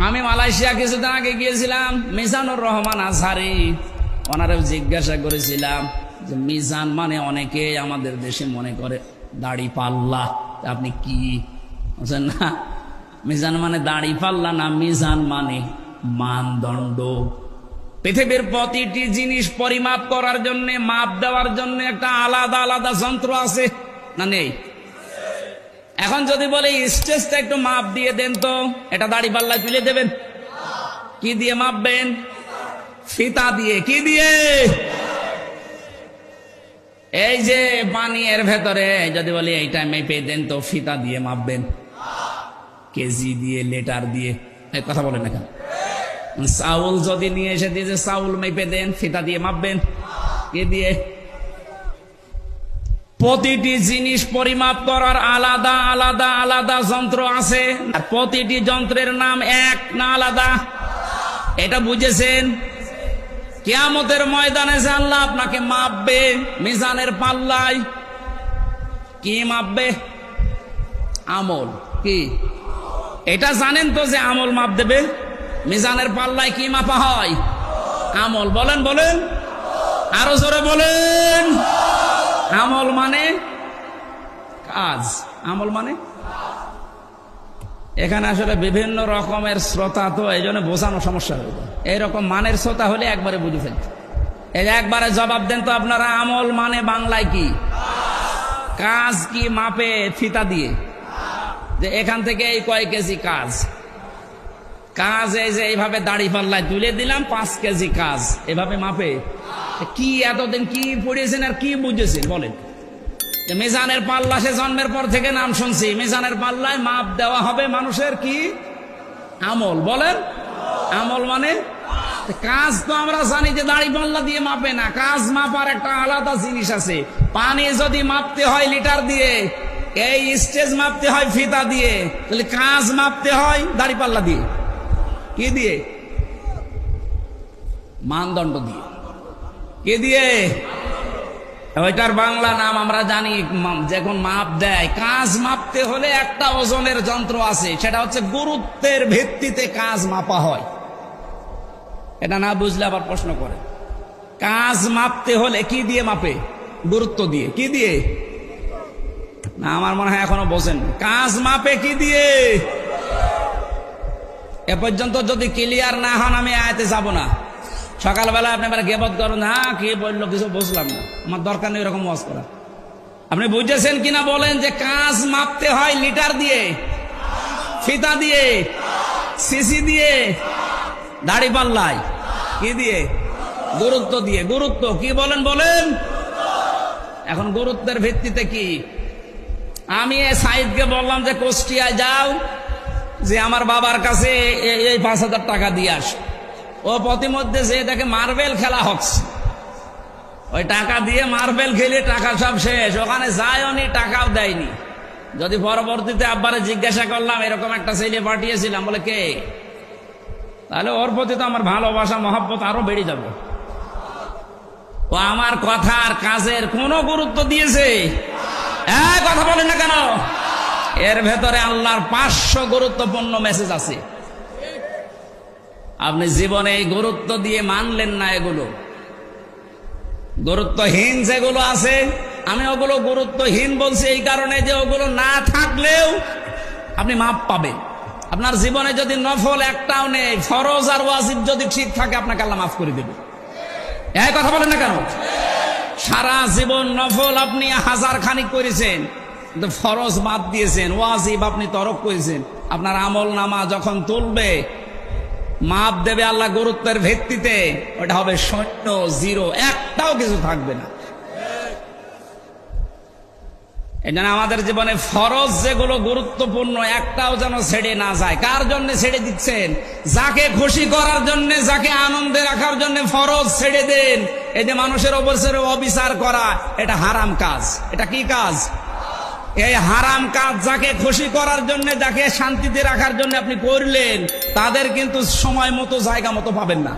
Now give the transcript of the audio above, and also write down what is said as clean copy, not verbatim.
আমি মালয়েশিয়া কিছুদিন আগে গিয়েছিলাম, মিজানুর রহমান আজহারি, ওনারেও জিজ্ঞাসা করেছিলাম যে মিজান মানে অনেকে আমাদের দেশে মনে করে দাড়ি পাল্লা, আপনি কি বলছেন? না, মিজান মানে দাড়ি পাল্লা না, মিজান মানে মানদণ্ড। পৃথিবীর প্রতিটি জিনিস পরিমাপ করার জন্য, মাপ দেওয়ার জন্য একটা আলাদা আলাদা যন্ত্র আছে না নেই? এখন যদি বলে স্টেজটা একটু মাপ দিয়ে দেন তো, এটা দাড়ি পাল্লায় তুলে দেবেন? কি দিয়ে মাপবেন? ফিতা দিয়ে। কি দিয়ে? এই যে পানি এর ভেতরে যদি বলি এইটা মেপে দেন তো, ফিতা দিয়ে মাপবেন? কেজি দিয়ে, লিটার দিয়ে? কথা বলেন না কেন? চাউল যদি নিয়ে এসে দিয়ে যে চাউল মেপে দেন, ফিতা দিয়ে মাপবেন? কে দিয়ে? প্রতিটি জিনিস পরিমাপ করার আলাদা আলাদা আলাদা যন্ত্র আছে, আর প্রতিটি যন্ত্রের নাম এক না আলাদা? এটা বুঝেছেন? কিয়ামতের ময়দানে যে আল্লাহ আপনাকে মাপবে মিজানের পাল্লায়, কি মাপবে? আমল। কি এটা জানেন তো যে আমল মাপ দেবে? মিজানের পাল্লায় কি মাপা হয়? আমল। বলেন বলেন, আরো জোরে বলেন। আমল মানে কাজ। আমল মানে, এখানে আসলে বিভিন্ন রকমের শ্রোতা, তো এই জন্য বোঝানো সমস্যা হবে। এইরকম মানের শ্রোতা হলে একবারে বুঝে ফেলতে। এই একবারে জবাব দেন তো আপনারা, আমল মানে বাংলায় কি? কাজ। কি মাপে? ফিতা দিয়ে। যে এখান থেকে এই কয় কেজি কাজ, কাজ এই যে এইভাবে দাড়ি পাল্লায় তুলে দিলাম 5 কেজি কাজ, এভাবে মাপে? কি এতদিন কি পড়িয়েছেন আর কি বুঝেছেন বলেন? মিজানের পাল্লা সে জন্মের পর থেকে নাম শুনছি, মিজানের পাল্লায় মাপ দেওয়া হবে মানুষের কি? আমল। বলেন, আমল মানে কাজ। তো আমরা জানি যে দাড়ি পাল্লা দিয়ে মাপে না, কাজ মাপার একটা আলাদা জিনিস আছে। পানি যদি মাপতে হয় লিটার দিয়ে, এই স্টেজ মাপতে হয় ফিতা দিয়ে, তাহলে কাজ মাপতে হয় দাড়ি পাল্লা দিয়ে। কি দিয়ে? মানদণ্ড দিয়ে। কে দিয়ে? ওইটার বাংলা নাম আমরা জানি, যখন মাপ দেয়। কাজ মাপতে হলে একটা ওজনের যন্ত্র আছে, সেটা হচ্ছে গুরুত্বের ভিত্তিতে কাজ মাপা হয়। এটা না বুঝলে আবার প্রশ্ন করে। কাজ মাপতে হলে কি দিয়ে মাপে? গুরুত্ব দিয়ে। কি দিয়ে? না, আমার মনে হয় এখনো বোঝেন। কাজ মাপে কি দিয়ে? এ পর্যন্ত যদি ক্লিয়ার না হন আমি আয়াতে যাব না। সকালবেলা আপনি এবার গেবত করেন, হ্যাঁ কি বললো কিছু বুঝলাম না, আমার দরকার নেই এরকম ওয়াজ করা। আপনি বুঝেছেন কিনা বলেন যে কাজ মাপতে হয় লিটার দিয়ে, ফিতা দিয়ে, সিসি দিয়ে, দাড়ি পাল্লায়? কি দিয়ে? গুরুত্ব দিয়ে। গুরুত্ব কি বলেন বলেন? এখন গুরুত্বের ভিত্তিতে কি? আমি সাইদকে বললাম যে কুষ্টিয়ায় যাও, যে আমার বাবার কাছে এই 5,000 টাকা দিয়ে আস। ও প্রতিমধ্যে যে দেখে মার্বেল খেলা হচ্ছে, ওই টাকা দিয়ে মার্বেল খেলে টাকা সব শেষ। ওখানে যায়নি, টাকাও দেয়নি। যদি পরবর্তীতে আব্বারে জিজ্ঞাসা করলাম এরকম একটা ছেলে পাঠিয়েছিলাম, বলে কে, তাহলে ওর প্রতি তো আমার ভালোবাসা মহব্বত আরো বেড়ে যাবে। ও আমার কথার কাজের কোনো গুরুত্ব দিয়েছে? কথা বলেন না কেন? এর ভেতরে আল্লাহর 500 গুরুত্বপূর্ণ মেসেজ আছে। আপনি জীবনে এই গুরুত্ব দিয়ে মানলেন না। এগুলো গুরুত্বহীন যেগুলো আছে, আমি ওগুলো গুরুত্বহীন বলছি এই কারণে যে ওগুলো না থাকলেও আপনি মাপ পাবেন। আপনার জীবনে যদি নফল একটাও নেই, ফরজ আর ওয়াজিব যদি ঠিক থাকে, আপনাকে আল্লাহ মাফ করে দেবে। এই কথা বলেন না কেন? সারা জীবন নফল আপনি 1000 খানিক করেছেন, কিন্তু ফরজ বাদ দিয়েছেন, ওয়াজিব আপনি তরক করেছেন। আপনার আমল নামা যখন তুলবে, মাপ দেবে আল্লাহ গুরুত্বের ভিত্তিতে, ওটা হবে 0, 0, একটাও কিছু থাকবে না। এই জন্য আমাদের জীবনে ফরজ যেগুলো গুরুত্বপূর্ণ, একটাও যেন ছেড়ে না যায়। কার জন্য ছেড়ে দিচ্ছেন? যাকে খুশি করার জন্য, যাকে আনন্দে রাখার জন্য ফরজ ছেড়ে দেন। এই যে মানুষের ওপর ছেড়ে অবিচার করা, এটা হারাম কাজ। এটা কি কাজ? এই হারাম কাজ যাকে খুশি করার জন্য, যাকে শান্তিতে রাখার জন্য আপনি করলেন, তাদের কিন্তু সময় মতো জায়গা মতো পাবেন না।